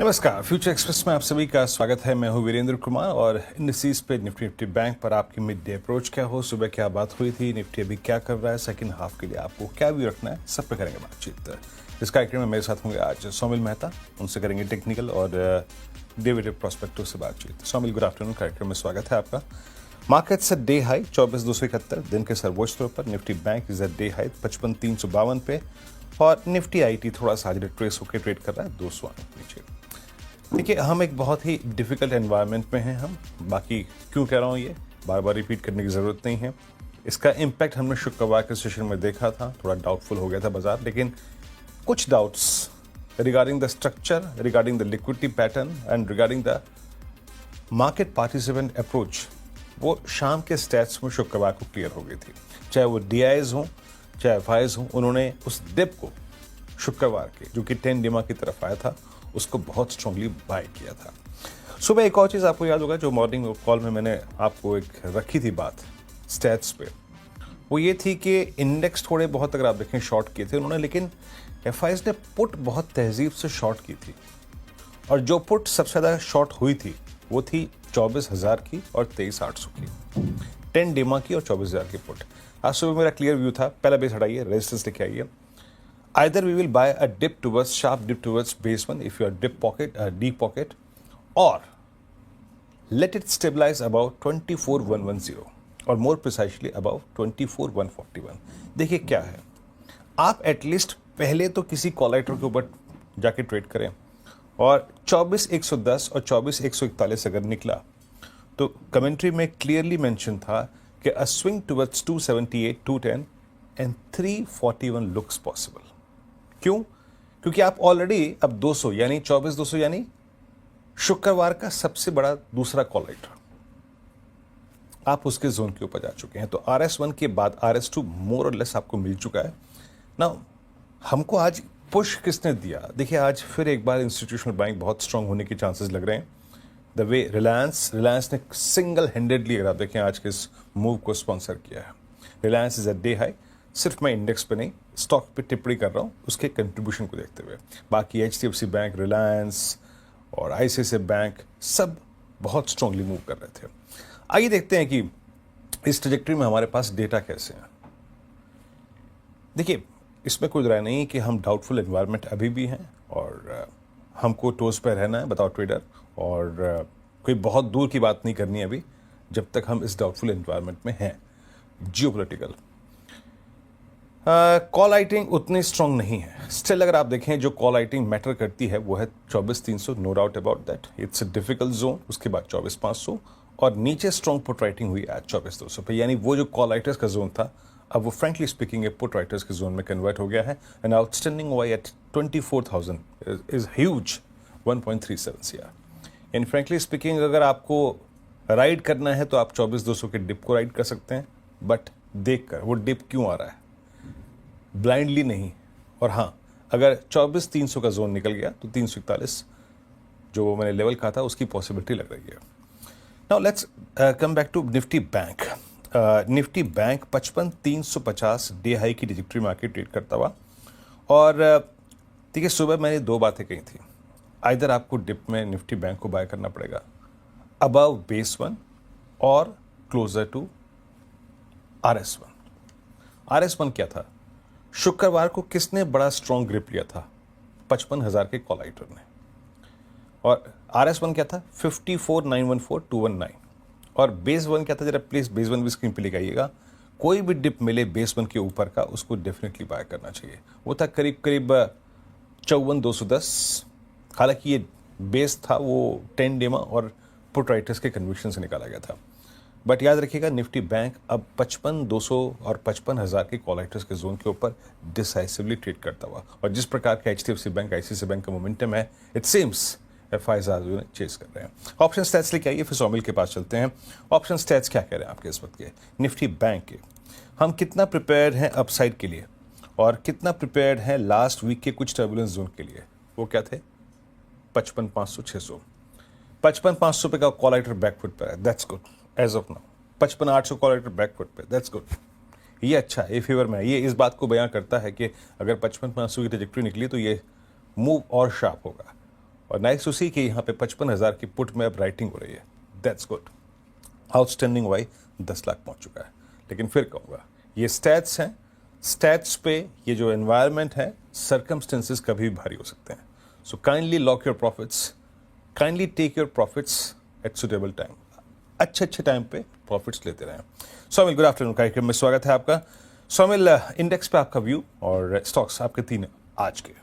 नमस्कार, future express में आप सभी का स्वागत है। मैं हूं वीरेंद्र कुमार और इंडिसेस पे निफ्टी बैंक पर आपकी मिड डे अप्रोच क्या हो, सुबह क्या बात हुई थी, निफ्टी अभी क्या कर रहा है, सेकंड हाफ के लिए आपको क्या व्यू रखना है, सब पे करेंगे बातचीत। इस कार्यक्रम में मेरे साथ होंगे आज सौमिल मेहता, उनसे करेंगे टेक्निकल और डेरिवेटिव प्रोस्पेक्टिव से बातचीत। सौमिल, गुड आफ्टरनून, कार्यक्रम में स्वागत है आपका। मार्केट से डे हाई 24,271 दिन के सर्वोच्च तौर पर। Nifty bank is a day high 55,352 पे और निफ्टी आईटी थोड़ा सा आज रिट्रेस होकर ट्रेड कर रहा है 200 नीचे। देखिए, हम एक बहुत ही डिफिकल्ट एनवायरनमेंट में हैं। हम बाकी क्यों कह रहा हूँ, ये बार बार रिपीट करने की ज़रूरत नहीं है। इसका इम्पैक्ट हमने शुक्रवार के सेशन में देखा था, थोड़ा डाउटफुल हो गया था बाजार, लेकिन कुछ doubts regarding the structure, regarding the liquidity pattern and regarding the market participant approach वो शाम के स्टैट्स में शुक्रवार को क्लियर हो गई थी। चाहे वो डीआईज हों, चाहे एफआईज हों, उन्होंने उस डिप को शुक्रवार के जो कि 10 डिमा की तरफ आया था उसको बहुत स्ट्रांगली बाय किया था। सुबह एक और चीज़ आपको याद होगा जो मॉर्निंग कॉल में मैंने आपको एक रखी थी बात स्टैट्स पे, वो ये थी कि इंडेक्स थोड़े बहुत अगर आप देखें शॉर्ट किए थे उन्होंने, लेकिन एफआईज ने पुट बहुत तहजीब से शॉर्ट की थी और जो पुट सबसे ज़्यादा शॉर्ट हुई थी वो थी 24,000 की और 23,800 की, 10 डिमा की और 24,000 की पुट। आज सुबह मेरा क्लियर व्यू था, पहला बेस हटाइए, रेजिस्टेंस लेके आइए। Either we will buy a dip towards sharp dip towards base one if you are deep pocket, or let it stabilize above 24,110 or more precisely above 24,141। देखिए क्या है, आप एटलीस्ट पहले तो किसी कॉलाइटर के ऊपर जाके ट्रेड करें और 24,110 और 24,141 अगर निकला तो कमेंट्री में क्लियरली मेंशन था कि अ swing towards 278, 210 and 341 looks possible. क्यों? क्योंकि आप ऑलरेडी अब 200 यानी 24,200 यानी शुक्रवार का सबसे बड़ा दूसरा कॉल राइटर आप उसके जोन के ऊपर जा चुके हैं। तो RS1 के बाद RS2 मोर और लेस आपको मिल चुका है ना। हमको आज पुश किसने दिया? देखिए, आज फिर एक बार इंस्टीट्यूशनल बाइंग बहुत स्ट्रांग होने के चांसेस लग रहे हैं। द वे रिलायंस ने सिंगल हैंडेडली अगर आप देखें आज के इस मूव को स्पॉन्सर किया है। Reliance is a day high. सिर्फ मैं इंडेक्स पे नहीं, स्टॉक पे टिप्पणी कर रहा हूँ उसके कंट्रीब्यूशन को देखते हुए। बाकी HDFC बैंक, रिलायंस और ICICI बैंक सब बहुत स्ट्रांगली मूव कर रहे थे। आइए देखते हैं कि इस ट्रैजेक्टरी में हमारे पास डेटा कैसे हैं। देखिए, इसमें कोई राय नहीं कि हम डाउटफुल एनवायरनमेंट अभी भी हैं और हमको टोज पर रहना है बताओ ट्रेडर, और कोई बहुत दूर की बात नहीं करनी है अभी जब तक हम इस डाउटफुल एनवायरनमेंट में हैं। जियोपॉलिटिकल कॉल राइटिंग उतनी स्ट्रांग नहीं है। स्टिल अगर आप देखें जो कॉल राइटिंग मैटर करती है वो है 24,300, no doubt about that, it's a difficult zone. उसके बाद 24,500 और नीचे स्ट्रांग पुट राइटिंग हुई आज 24,200 पे, यानी वो जो कॉल राइटर्स का जोन था अब वो फ्रेंकली स्पीकिंग पुट राइटर्स के जोन में कन्वर्ट हो गया है। And outstanding Y at 24,000 is huge, 1.37 CR। And frankly speaking अगर आपको राइड करना है तो आप 24,200 के डिप को राइड कर सकते हैं, बट देख कर वो डिप क्यों आ रहा है, ब्लाइंडली नहीं। और हाँ, अगर 24,300 का जोन निकल गया तो 341 जो मैंने लेवल कहा था उसकी पॉसिबिलिटी लग रही है। Now let's come back to Nifty bank. Nifty bank 55,350 day high की ट्रैजेक्टरी में आके ट्रेड करता हुआ। और देखिए, सुबह मैंने दो बातें कही थी, आइदर आपको डिप में निफ्टी बैंक को बाय करना पड़ेगा अबव बेस वन और क्लोजर टू RS1 क्या था? शुक्रवार को किसने बड़ा स्ट्रॉन्ग ग्रिप लिया था? 55,000 के कॉल राइटर ने। और RS1 क्या था? 54,914,219। और बेस वन क्या था? जरा प्लीज बेस वन भी स्क्रीन पे लेके आइएगा। कोई भी डिप मिले बेस वन के ऊपर का उसको डेफिनेटली बाय करना चाहिए। वो था करीब 54,210। हालांकि ये बेस था वो 10 डेमा और पुट राइटर्स के कन्विक्शन से निकाला गया था। बट याद रखिएगा, निफ्टी बैंक अब 55,200 और 55,000 के कॉल राइटर्स के जोन के ऊपर डिसाइसिवली ट्रेड करता हुआ। और जिस प्रकार का HDFC बैंक, ICICI बैंक का मोमेंटम है, इट सीम्स एफआईज चेस कर रहे हैं। ऑप्शन स्टैट्स लेके आइए, फिर सौमिल के पास चलते हैं। ऑप्शन स्टैट्स क्या कह रहे हैं आपके इस वक्त के निफ्टी बैंक के? हम कितना प्रिपेयर्ड हैं अपसाइड के लिए और कितना प्रिपेयर्ड हैं लास्ट वीक के कुछ टर्बुलेंस जोन के लिए? वो क्या थे? 55,500, 600। 55,500 पे का कॉल राइटर बैकफुट पर है, that's good as of now. 55,800 call writer backfoot पे, दैट्स गुड। ये अच्छा है, ये फेवर में है। ये इस बात को बयां करता है कि अगर 55,500 की ट्रैजेक्टरी निकली तो ये मूव और शार्प होगा। और नाइस टू सी कि यहाँ पे 55,000 की पुट में अब राइटिंग हो रही है। That's good. Outstanding Y 10 lakh पहुंच चुका है। लेकिन फिर कहूँगा ये स्टैट्स हैं, स्टैट्स पे ये जो एनवायरनमेंट है, सर्कमस्टेंसेस कभी भी भारी हो सकते हैं। So kindly lock your profits, kindly take your profits at suitable time. अच्छे अच्छे टाइम पे प्रॉफिट्स लेते रहें। सौमिल, गुड आफ्टरनून, कार्यक्रम में स्वागत है आपका। सौमिल, इंडेक्स पे आपका व्यू और स्टॉक्स आपके 3 आज के।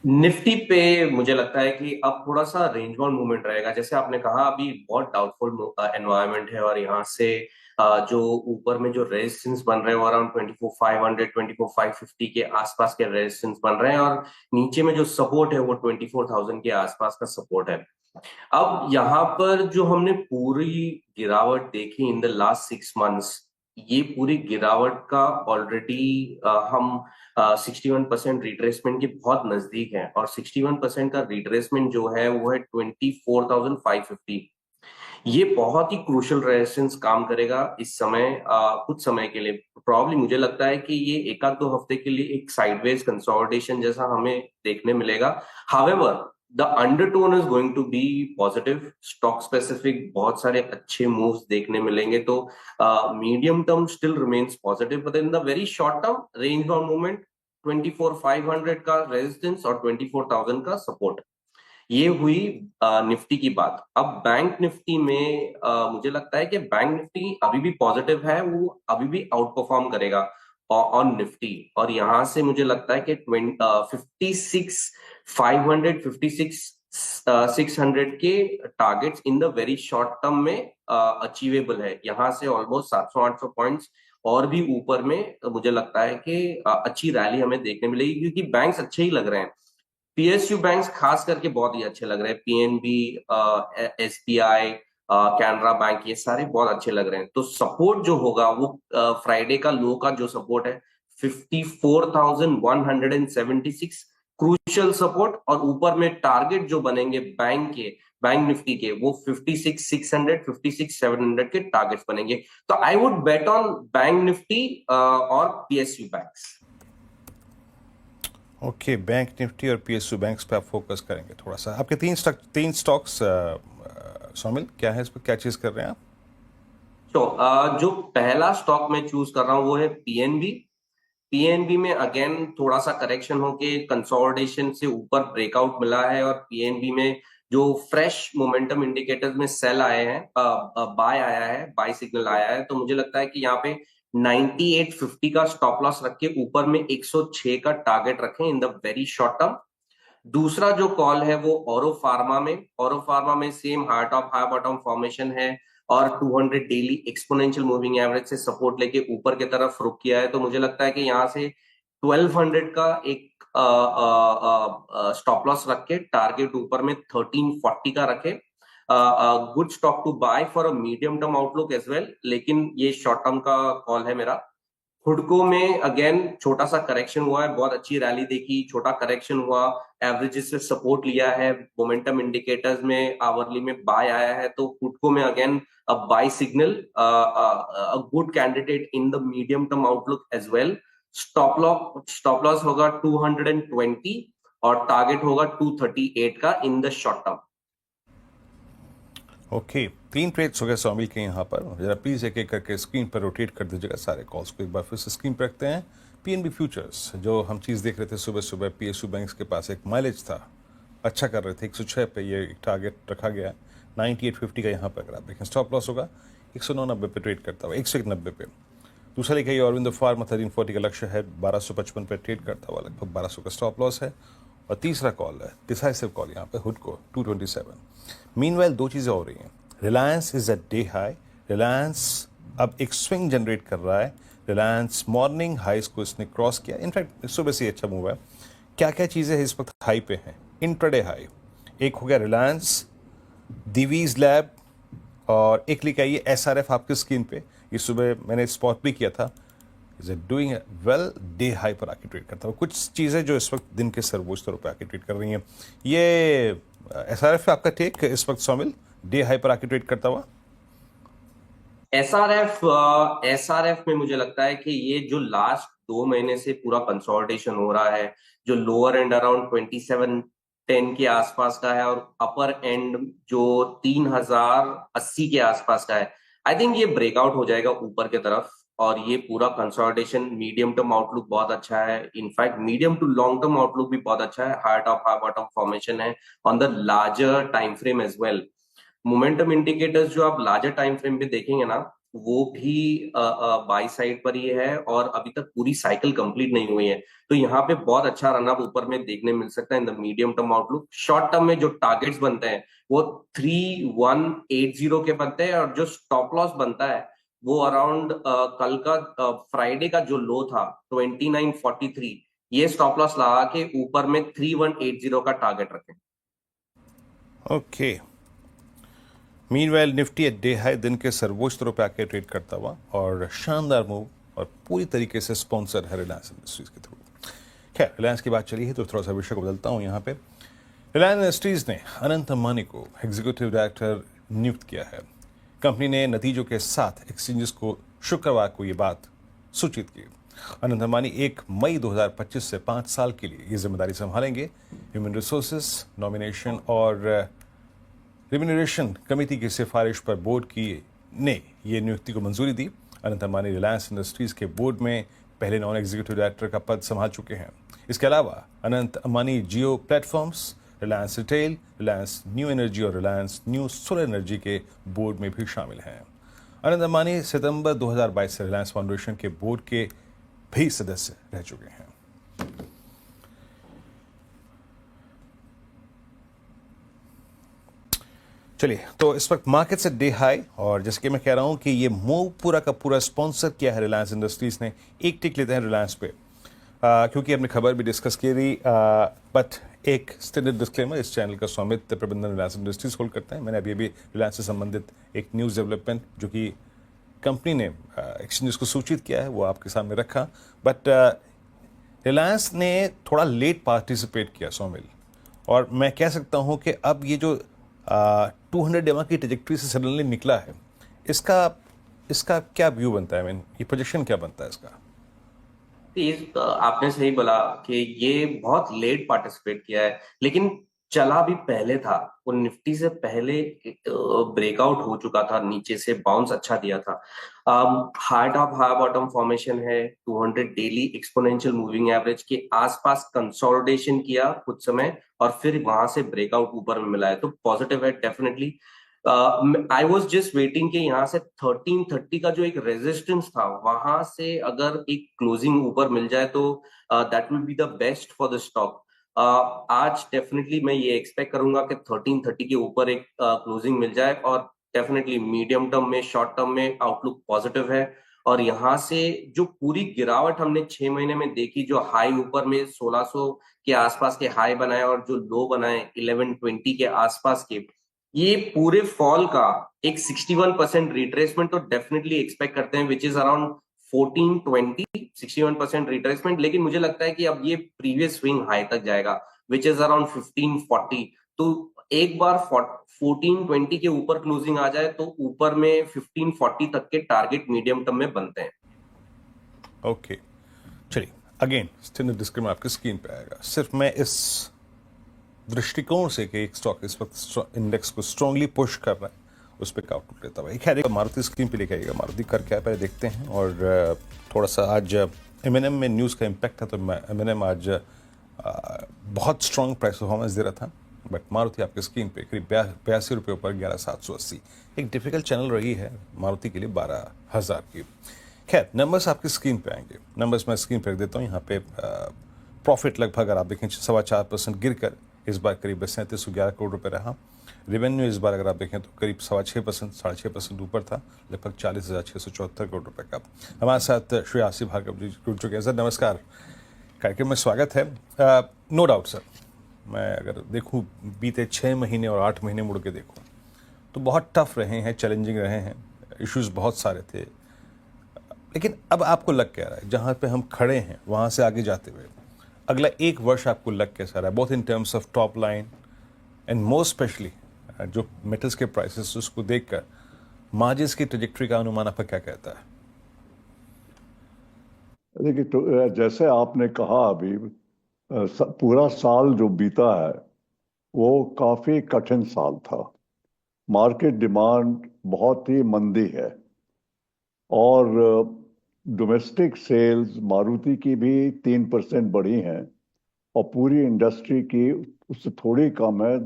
निफ्टी पे मुझे लगता है कि अब थोड़ा सा रेंज बाउंड मूवमेंट रहेगा। जैसे आपने कहा, अभी बहुत डाउटफुल एनवायरनमेंट है और यहाँ से जो ऊपर में जो रेजिस्टेंस बन रहे हैं वो अराउंड 24,500 24,550 के आसपास के रेजिस्टेंस बन रहे हैं, और नीचे में जो सपोर्ट है वो 24,000 के आसपास का सपोर्ट है। अब यहाँ पर जो हमने पूरी गिरावट देखी इन द लास्ट 6 मंथ्स, ये पूरी गिरावट का ऑलरेडी हम 61% रिट्रेसमेंट के बहुत नजदीक हैं, और 61% का रिट्रेसमेंट जो है वो है 24,550। ये बहुत ही क्रूशल रेजिस्टेंस काम करेगा इस समय, कुछ समय के लिए। प्रॉब्लली मुझे लगता है कि ये एक आध दो हफ्ते के लिए एक साइडवेज कंसोलिडेशन जैसा हमें देखने मिलेगा। However the undertone is going to be positive, stock specific बहुत सारे अच्छे मूव्स देखने मिलेंगे। तो medium term still remains positive, but in the very short term range bound movement 24,500 का रेजिस्टेंस और 24,000 का सपोर्ट। ये हुई निफ्टी की बात। अब बैंक निफ्टी में मुझे लगता है कि बैंक निफ्टी अभी भी पॉजिटिव है, वो अभी भी आउट परफॉर्म करेगा ऑन निफ्टी। और यहां से मुझे लगता है कि 56,500 56,600 के targets in the very short term में अचीवेबल है। यहां से ऑलमोस्ट 700-800 पॉइंट्स और भी ऊपर में मुझे लगता है कि अच्छी रैली हमें देखने मिलेगी, क्योंकि बैंक्स अच्छे ही लग रहे हैं। पीएसयू बैंक्स खास करके बहुत ही अच्छे लग रहे हैं। पीएनबी, एसबीआई, कैनरा बैंक, ये सारे बहुत अच्छे लग रहे हैं। तो सपोर्ट जो होगा वो फ्राइडे का लो का जो सपोर्ट है 54,176 क्रूशियल सपोर्ट, और ऊपर में टारगेट जो बनेंगे बैंक निफ्टी के वो 56,600 56,700 के टारगेट्स बनेंगे। तो I would bet on bank Nifty और PSU banks. Okay, bank Nifty और पीएसयू बैंक्स पे आप फोकस करेंगे थोड़ा सा। आपके तीन स्टॉक्स सौमिल, क्या है इस पर, क्या चीज कर रहे हैं आप? तो जो पहला स्टॉक मैं चूज कर रहा हूं वो है पीएनबी। पीएनबी में अगेन थोड़ा सा करेक्शन होके कंसोलिडेशन से ऊपर ब्रेकआउट मिला है, और पीएनबी में जो फ्रेश मोमेंटम इंडिकेटर्स में सेल आए हैं, बाय आया है, बाय सिग्नल आया है। तो मुझे लगता है कि यहाँ पे 9850 का स्टॉप लॉस रख के ऊपर में 106 का टारगेट रखें इन द वेरी शॉर्ट टर्म। दूसरा जो कॉल है वो औरो फार्मा में same high top high bottom formation है, और 200 डेली एक्सपोनेंशियल मूविंग एवरेज से सपोर्ट लेके ऊपर की तरफ रुक किया है। तो मुझे लगता है कि यहाँ से 1200 का एक स्टॉप लॉस रख के टारगेट ऊपर में 1340 का रखे। Good stock to buy for a medium term outlook as well, लेकिन ये शॉर्ट टर्म का कॉल है मेरा। हुडको में अगेन छोटा सा करेक्शन हुआ है, बहुत अच्छी रैली देखी, छोटा करेक्शन हुआ, एवरेजेस से सपोर्ट लिया है, मोमेंटम इंडिकेटर्स में आवरली में बाय आया है। तो हुडको में again a buy signal, a good candidate in the medium term outlook as well. Stop loss होगा 220 और टारगेट होगा 238 का in the short term. Okay, 3 trades हो गए सौमिल के यहाँ पर। जरा प्लीज एक एक करके स्क्रीन पर रोटेट कर दीजिएगा सारे कॉल्स को। एक बार फिर से स्क्रीन पर रखते हैं। पीएनबी फ्यूचर्स, जो हम चीज़ देख रहे थे सुबह सुबह, पीएसयू बैंक्स के पास एक माइलेज था, अच्छा कर रहे थे, 106 पे ये टारगेट रखा गया। 9850 का यहाँ पर अगर आप देखें स्टॉप लॉस होगा 109.90 पे ट्रेड करता हुआ, 190 पे। दूसरा लिखा है अरविंदो फार्मा, 1340 का लक्ष्य है, 1255 पे ट्रेड करता हुआ, लगभग 1200 का स्टॉप लॉस है। और तीसरा कॉल है डिसाइसिव कॉल यहाँ पे हुडको 227। मीनवाइल दो चीज़ें हो रही हैं। Reliance is at day high. Reliance अब एक स्विंग जनरेट कर रहा है। रिलायंस मॉर्निंग हाईस को इसने क्रॉस किया, इनफैक्ट सुबह से अच्छा मूव है। क्या क्या चीज़ें इस वक्त हाई पे हैं? इंट्राडे हाई एक हो गया रिलायंस, दिवीज लैब, और एक लिखा है ये एसआरएफ आपकी स्क्रीन पे। ये सुबह मैंने स्पॉट भी किया था। Is it doing well, day high पर आके ट्रेड करता हुआ। कुछ चीज़ें जो इस वक्त दिन के सर्वोच्च स्तरों पर आके ट्रेड कर रही हैं। ये एसआरएफ आपका टेक इस वक्त सौमिल, डे हाई पर आके ट्रेड करता हुआ। एसआरएफ में मुझे लगता है कि ये जो लास्ट 2 महीने से पूरा कंसोलिडेशन हो रहा है, जो लोअर एंड अराउंड 2710 के आसपास का है और अपर एंड जो 3080 के आसपास का है। आई थिंक ये ब्रेकआउट हो जाएगा ऊपर की तरफ और ये पूरा कंसोलिडेशन, मीडियम टर्म आउटलुक बहुत अच्छा है। In fact medium to long term outlook भी बहुत अच्छा है। High top high bottom formation है on the larger time frame as well. Momentum indicators जो आप लार्जर टाइम फ्रेम पे देखेंगे ना, वो भी बाई साइड पर ही है और अभी तक पूरी साइकिल कंप्लीट नहीं हुई है। तो यहाँ पे बहुत अच्छा रनअप ऊपर में देखने मिल सकता है इन the medium term outlook. Short term में जो टारगेट्स बनते हैं वो 3180 के बनते हैं और जो स्टॉप लॉस बनता है वो अराउंड कल का फ्राइडे का जो लो था 2943, ये स्टॉप लॉस लगा के ऊपर में 3180 का टारगेट रखें। Okay. Meanwhile Nifty at day high दिन के सर्वोच्च स्तरों पर आके ट्रेड करता हुआ और शानदार मूव और पूरी तरीके से स्पॉन्सर है रिलायंस इंडस्ट्रीज के थ्रू। खैर, रिलायंस की बात चली है तो थोड़ा सा विषय को बदलता हूँ। यहाँ पे रिलायंस इंडस्ट्रीज ने अनंत अंबानी को एग्जीक्यूटिव डायरेक्टर नियुक्त किया है। कंपनी ने नतीजों के साथ एक्सचेंजेस को शुक्रवार को ये बात सूचित की। अनंत अंबानी 1 मई 2025 से 5 साल के लिए ये जिम्मेदारी संभालेंगे। ह्यूमन रिसोर्सेज, नॉमिनेशन और रिम्यूनरेशन कमेटी की सिफारिश पर बोर्ड की ने ये नियुक्ति को मंजूरी दी। अनंत अंबानी रिलायंस इंडस्ट्रीज के बोर्ड में पहले नॉन एग्जीक्यूटिव डायरेक्टर का पद संभाल चुके हैं। इसके अलावा Anant Ambani Jio platforms, Reliance retail, Reliance new energy और रिलायंस न्यू सोलर एनर्जी के बोर्ड में भी शामिल हैं। अनंत अंबानी सितंबर 2022 से रिलायंस फाउंडेशन के बोर्ड के भी सदस्य रह चुके हैं। चलिए, तो इस वक्त मार्केट से डे हाई और जैसे कि मैं कह रहा हूं कि ये मूव पूरा का पूरा स्पॉन्सर किया है रिलायंस इंडस्ट्रीज ने। एक टिक लेते हैं रिलायंस पे क्योंकि हमने खबर भी डिस्कस की थी, बट एक स्टैंडर्ड डिस्क्लेमर, इस चैनल का स्वामित्व प्रबंधन रिलायंस इंडस्ट्रीज होल्ड करते हैं। मैंने अभी रिलायंस से संबंधित एक न्यूज़ डेवलपमेंट जो कि कंपनी ने एक्सचेंजेस को सूचित किया है वो आपके सामने रखा। बट रिलायंस ने थोड़ा लेट पार्टिसिपेट किया सौमिल, और मैं कह सकता हूं कि अब ये जो 200 डेमा की ट्रेजेक्ट्री से सडनली निकला है, इसका इसका क्या व्यू बनता है? ये प्रोजेक्शन क्या बनता है इसका? आपने सही बोला कि ये बहुत लेट पार्टिसिपेट किया है, लेकिन चला भी पहले था। वो निफ्टी से पहले ब्रेकआउट हो चुका था, नीचे से बाउंस अच्छा दिया था। High top high bottom formation है, 200 डेली एक्सपोनेंशियल मूविंग एवरेज के आसपास कंसोलिडेशन किया कुछ समय और फिर वहां से ब्रेकआउट ऊपर में मिला है, तो पॉजिटिव है definitely. I was just waiting कि यहाँ से 1330 का जो एक रेजिस्टेंस था वहां से अगर एक क्लोजिंग ऊपर मिल जाए तो that will be the best for the stock. आज डेफिनेटली मैं ये एक्सपेक्ट करूंगा कि 1330 के ऊपर एक क्लोजिंग मिल जाए और डेफिनेटली मीडियम टर्म में, शॉर्ट टर्म में आउटलुक पॉजिटिव है। और यहाँ से जो पूरी गिरावट हमने 6 महीने में देखी, जो हाई ऊपर में 1600 के आसपास के हाई बनाए और जो लो बनाए 1120 के आसपास के, ये पूरे फॉल का एक 61% रिट्रेसमेंट तो डेफिनेटली एक्सपेक्ट करते हैं, विच इज अराउंड 1420, 61% रिट्रेसमेंट। लेकिन मुझे लगता है कि अब ये प्रीवियस स्विंग हाई तक जाएगा, विच इज अराउंड 1540। तो एक बार 1420 के ऊपर क्लोजिंग आ जाए तो ऊपर में 1540 तक के टारगेट मीडियम टर्म में बनते हैं। ओके, चलिए, अगेन स्टैंडर्ड डिस्क्लेमर आपकी स्क्रीन पे आएगा। सिर्फ मैं इस दृष्टिकोण से कि एक स्टॉक इस वक्त इंडेक्स को स्ट्रांगली पुश कर रहा है, उस पर आउटलुक लेता हुआ। खैर, मारुति स्क्रीन पे लेके आएगा, मारुति कर क्या है पहले देखते हैं। और थोड़ा सा आज एमएनएम में न्यूज़ का इम्पैक्ट था, तो एमएनएम आज बहुत स्ट्रांग प्राइस परफॉर्मेंस दे रहा था। बट मारुति आपके स्क्रीन पे करीब 82 रुपये ऊपर 11,780, एक डिफिकल्ट चैनल रही है मारुति के लिए 12,000 की। खैर, नंबर्स आपकी स्क्रीन पे आएंगे, नंबर्स मैं स्क्रीन पे रख देता हूँ। यहाँ पे प्रॉफिट लगभग अगर आप देखें 4.25% गिर कर इस बार करीब 3711 करोड़ रुपए रहा। रेवेन्यू इस बार अगर आप देखें तो करीब 6.25%, 6.5% ऊपर था, लगभग 40,674 करोड़ रुपए का। हमारे साथ श्री आसिफ भार्गव जी जुड़ चुके हैं। सर नमस्कार, कार्यक्रम में स्वागत है। नो डाउट सर, मैं अगर देखूं बीते 6 महीने और 8 महीने मुड़ के देखूं तो बहुत टफ रहे हैं, चैलेंजिंग रहे हैं, इश्यूज बहुत सारे थे। लेकिन अब आपको लग क्या रहा है, जहाँ पे हम खड़े हैं वहाँ से आगे जाते हुए अगला एक वर्ष आपको लग कैसा रहा है, both in terms of top line and more specially जो मेटल्स के प्राइसेस उसको देखकर मार्जिन्स की ट्रेजेक्टरी का अनुमान आपका क्या कहता है? देखिए, तो जैसे आपने कहा अभी पूरा साल जो बीता है वो काफी कठिन साल था। मार्केट डिमांड बहुत ही मंदी है और डोमेस्टिक सेल्स मारुति की भी 3% बढ़ी हैं और पूरी इंडस्ट्री की उससे थोड़ी कम है,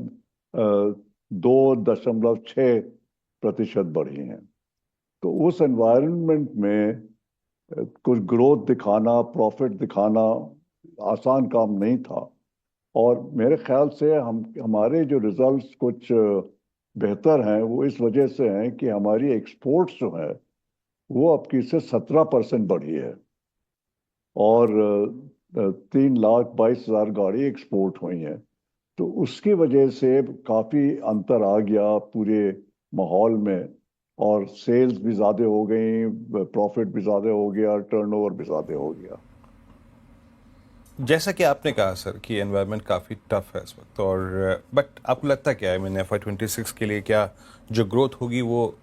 2.6% बढ़ी हैं। तो उस एनवायरनमेंट में कुछ ग्रोथ दिखाना, प्रॉफिट दिखाना आसान काम नहीं था। और मेरे ख्याल से हमारे जो रिजल्ट्स कुछ बेहतर हैं वो इस वजह से हैं कि हमारी एक्सपोर्ट्स जो है वो अब की से 17% बढ़ी है और 3,22,000 गाड़ी एक्सपोर्ट हुई हैं। तो उसकी वजह से काफी अंतर आ गया पूरे माहौल में और सेल्स भी ज्यादा हो गई, प्रॉफिट भी ज्यादा हो गया, टर्नओवर भी ज्यादा हो गया। जैसा कि आपने कहा सर कि एनवायरनमेंट काफ़ी टफ है इस वक्त, और बट आपको लगता क्या है, मैंने FY 26 के लिए क्या जो ग्रोथ होगी वो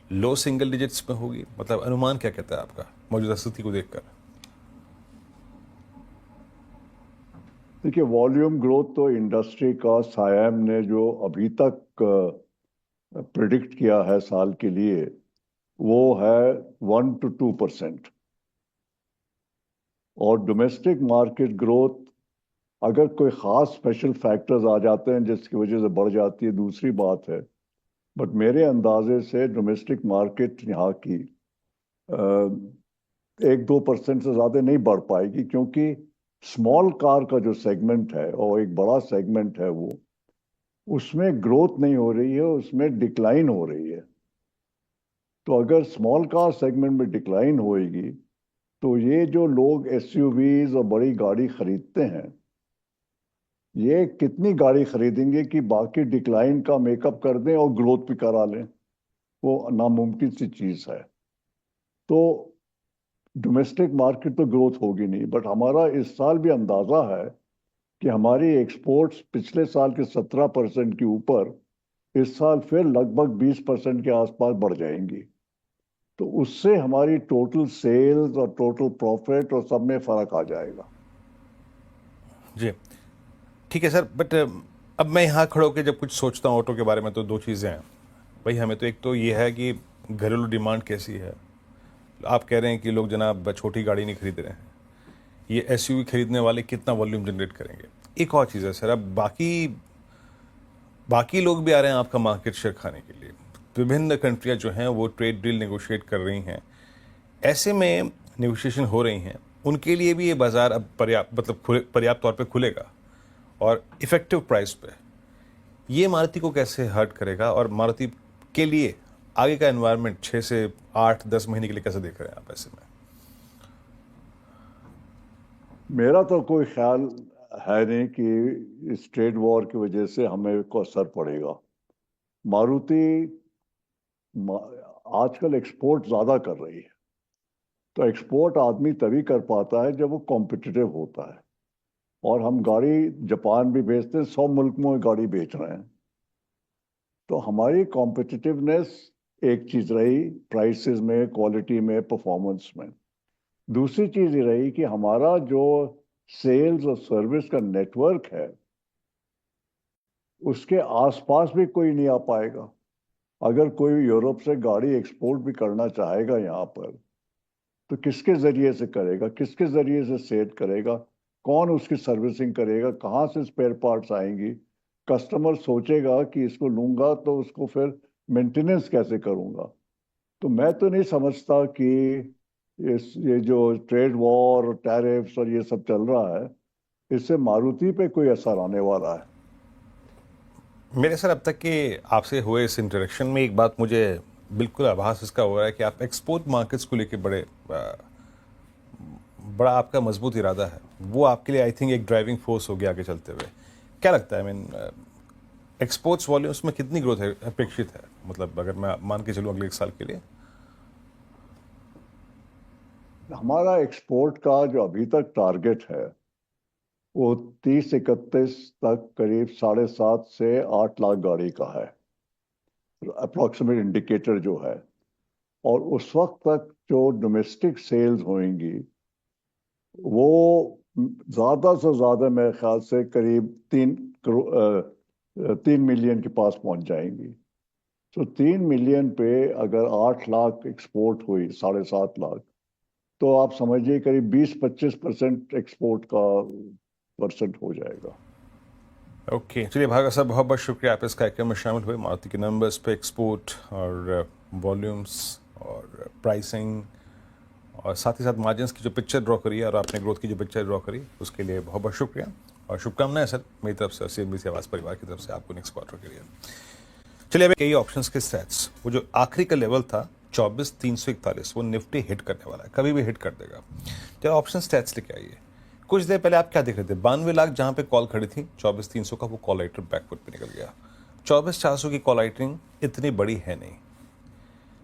लो सिंगल डिजिट्स में होगी? मतलब अनुमान क्या कहता है आपका मौजूदा स्थिति को देखकर? देखिए, वॉल्यूम ग्रोथ तो इंडस्ट्री का सायम ने जो अभी तक प्रिडिक्ट किया है साल के लिए वो है 1 to 2%। और डोमेस्टिक मार्केट ग्रोथ अगर कोई खास स्पेशल फैक्टर्स आ जाते हैं जिसकी वजह से बढ़ जाती है दूसरी बात है, बट मेरे अंदाजे से डोमेस्टिक मार्केट यहाँ की 1-2% से ज्यादा नहीं बढ़ पाएगी क्योंकि स्मॉल कार का जो सेगमेंट है और एक बड़ा सेगमेंट है वो उसमें ग्रोथ नहीं हो रही है, उसमें डिक्लाइन हो रही है। तो अगर स्मॉल कार सेगमेंट में डिक्लाइन होएगी तो ये जो लोग एसयूवीज और बड़ी गाड़ी खरीदते हैं ये कितनी गाड़ी खरीदेंगे कि बाकी डिक्लाइन का मेकअप कर दें और ग्रोथ भी करा लें? वो नामुमकिन सी चीज है। तो डोमेस्टिक मार्केट तो ग्रोथ होगी नहीं, बट हमारा इस साल भी अंदाजा है कि हमारी एक्सपोर्ट्स पिछले साल के 17% के ऊपर इस साल फिर लगभग 20% के आसपास बढ़ जाएंगी। तो उससे हमारी टोटल सेल्स और टोटल प्रॉफिट और सब में फर्क आ जाएगा। जी ठीक है सर, बट अब मैं यहाँ खड़े होकर जब कुछ सोचता हूँ ऑटो के बारे में तो दो चीज़ें हैं भाई हमें। तो एक तो ये है कि घरेलू डिमांड कैसी है। आप कह रहे हैं कि लोग जनाब छोटी गाड़ी नहीं खरीद रहे हैं, ये एसयूवी खरीदने वाले कितना वॉल्यूम जनरेट करेंगे? एक और चीज़ है सर, अब बाकी बाकी लोग भी आ रहे हैं आपका मार्केट शेयर खाने के लिए। विभिन्न कंट्रियां जो हैं वो ट्रेड डील नेगोशिएट कर रही हैं। ऐसे में नेगोशिएशन हो रही हैं, उनके लिए भी ये बाज़ार अब पर्याप्त मतलब पर्याप्त तौर पे खुलेगा और इफेक्टिव प्राइस पे। ये मारुति को कैसे हर्ट करेगा, और मारुति के लिए आगे का एनवायरनमेंट 6 से 8-10 महीने के लिए कैसे देख रहे हैं आप ऐसे में? मेरा तो कोई ख्याल है नहीं कि इस ट्रेड वॉर की वजह से हमें को असर पड़ेगा। मारुति आजकल एक्सपोर्ट ज्यादा कर रही है। तो एक्सपोर्ट आदमी तभी कर पाता है जब वो कॉम्पिटिटिव होता है। और हम गाड़ी जापान भी भेजते हैं, 100 मुल्क में गाड़ी बेच रहे हैं। तो हमारी कॉम्पिटिटिवनेस एक चीज रही, प्राइसेस में, क्वालिटी में, परफॉर्मेंस में। दूसरी चीज ये रही कि हमारा जो सेल्स और सर्विस का नेटवर्क है उसके आसपास भी कोई नहीं आ पाएगा। अगर कोई यूरोप से गाड़ी एक्सपोर्ट भी करना चाहेगा यहाँ पर तो किसके जरिए से करेगा, किसके जरिए से सेल करेगा, कौन उसकी सर्विसिंग करेगा, कहाँ से स्पेयर पार्ट्स आएंगी? कस्टमर सोचेगा कि इसको लूंगा तो उसको फिर मेंटेनेंस कैसे करूंगा? तो मैं तो नहीं समझता कि ये जो ट्रेड वॉर, टैरिफ्स और ये सब चल रहा है इससे मारुति पे कोई असर आने वाला है। मेरे सर अब तक के आपसे हुए इस इंटरेक्शन में एक बात मुझे बिल्कुल आभास इसका हो रहा है कि आप एक्सपोर्ट मार्केट्स को लेके बड़ा आपका मजबूत इरादा है। वो आपके लिए आई थिंक एक ड्राइविंग फोर्स हो गया आगे चलते हुए। क्या लगता है, आई मीन एक्सपोर्ट्स वॉल्यूम्स में कितनी ग्रोथ है अपेक्षित है, मतलब अगर मैं मान के चलूँ अगले 1 साल के लिए? हमारा एक्सपोर्ट का जो अभी तक टारगेट है वो 30-31 तक करीब 7.5 से 8 लाख गाड़ी का है, अप्रोक्सीमेट इंडिकेटर जो है। और उस वक्त तक जो डोमेस्टिक सेल्स होंगी वो ज्यादा से ज्यादा मेरे ख्याल से करीब 3 मिलियन के पास पहुंच जाएंगी। तो 3 मिलियन पे अगर 8 लाख एक्सपोर्ट हुई, 7.5 लाख, तो आप समझिए करीब 20-25% एक्सपोर्ट का परसेंट हो जाएगा। ओके, चलिए भार्गव साहब, बहुत बहुत शुक्रिया आप इस कार्यक्रम में शामिल हुए। मारुति के नंबर्स पे, एक्सपोर्ट और वॉल्यूम्स और प्राइसिंग और साथ ही साथ मार्जिन्स की जो पिक्चर ड्रॉ करी है और आपने ग्रोथ की जो पिक्चर ड्रॉ करी, उसके लिए बहुत बहुत शुक्रिया और शुभकामनाएं सर मेरी तरफ से और CNBC आवाज़ परिवार की तरफ से आपको नेक्स्ट क्वार्टर के लिए। चलिए, अब कई ऑप्शंस के सेट्स, वो जो आखिरी का लेवल था 24,341, वो निफ्टी हिट करने वाला है, कभी भी हिट कर देगा। तो ऑप्शन स्टैट्स लेके आइए। कुछ देर पहले आप क्या देख रहे थे, 92 लाख जहां पे कॉल खड़ी थी 24,300 का, वो कॉल राइटर बैकफुट पे निकल गया। 24,400 की कॉल राइटिंग इतनी बड़ी है नहीं।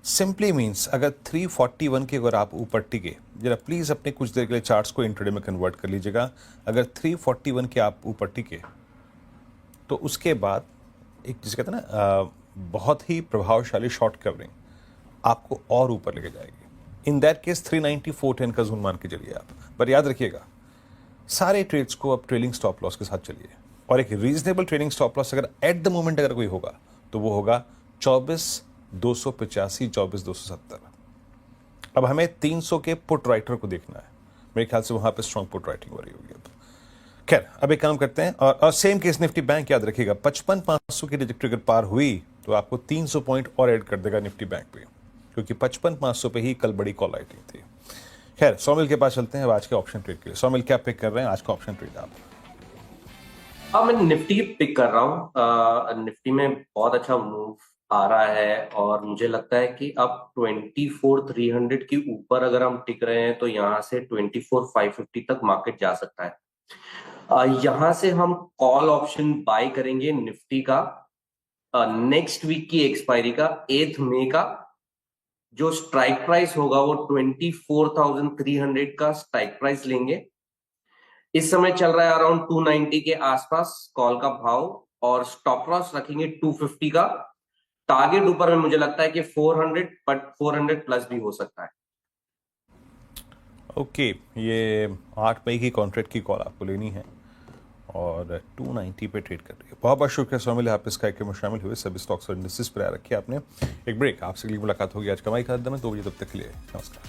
सिंपली मीन्स अगर 341 के अगर आप ऊपर टिके, जरा प्लीज अपने कुछ देर के लिए चार्ट्स को इंट्राडे में कन्वर्ट कर लीजिएगा। अगर 341 के आप ऊपर टिके तो उसके बाद एक जिसे कहते हैं ना बहुत ही प्रभावशाली शॉर्ट कवरिंग आपको और ऊपर लेके जाएगी। इन दैट केस 390-410 का जोन मान के चलिए आप। पर याद रखिएगा, सारे ट्रेड्स को अब ट्रेलिंग स्टॉप लॉस के साथ चलिए और एक रीजनेबल ट्रेडिंग स्टॉप लॉस अगर एट द मोमेंट अगर कोई होगा तो वो होगा 24,285, 24,270। अब हमें 300 के पुट राइटर को देखना है, मेरे ख्याल से वहां पे स्ट्रॉन्ग पुट राइटिंग हो रही होगी। अब खैर, अब एक काम करते हैं और सेम केस निफ्टी बैंक, याद रखिएगा 55,500 की ट्रैजेक्टरी अगर पार हुई तो आपको 300 पॉइंट और ऐड कर देगा निफ्टी बैंक पे, क्योंकि 55,500 पे ही कल बड़ी कॉल राइटिंग थी। खैर, सौमिल के पास चलते हैं अब आज के ऑप्शन ट्रेड के लिए। सौमिल, क्या पिक कर रहे हैं आज का ऑप्शन ट्रेड आप? हाँ, मैं निफ्टी पिक कर रहा हूँ। निफ्टी में बहुत अच्छा मूव आ रहा है और मुझे लगता है कि अब 24,300 के ऊपर अगर हम टिक रहे हैं तो यहाँ से 24,550 तक मार्केट जा सकता है। यहाँ से हम कॉल ऑप्शन बाय करेंगे निफ्टी का नेक्स्ट वीक की एक्सपायरी का 8 मई का। जो स्ट्राइक प्राइस होगा वो 24,300 का स्ट्राइक प्राइस लेंगे। इस समय चल रहा है अराउंड 290 के आसपास कॉल का भाव और स्टॉप लॉस रखेंगे 250 का। टारगेट ऊपर में मुझे लगता है कि 400, बट 400 प्लस भी हो सकता है। ओके, ये 8 मई की कॉन्ट्रैक्ट की कॉल आपको लेनी है और 290 पे ट्रेड कर रही है। बहुत बहुत शुक्रिया सौमिल, आप इस कार्यक्रम में शामिल हुए। सभी स्टॉक्स और इंडस्ट्रीज पर आ रखी आपने। एक ब्रेक, आपसे अगली मुलाकात होगी आज कमाई का अड्डा में 2 बजे, तब तक के लिए नमस्कार।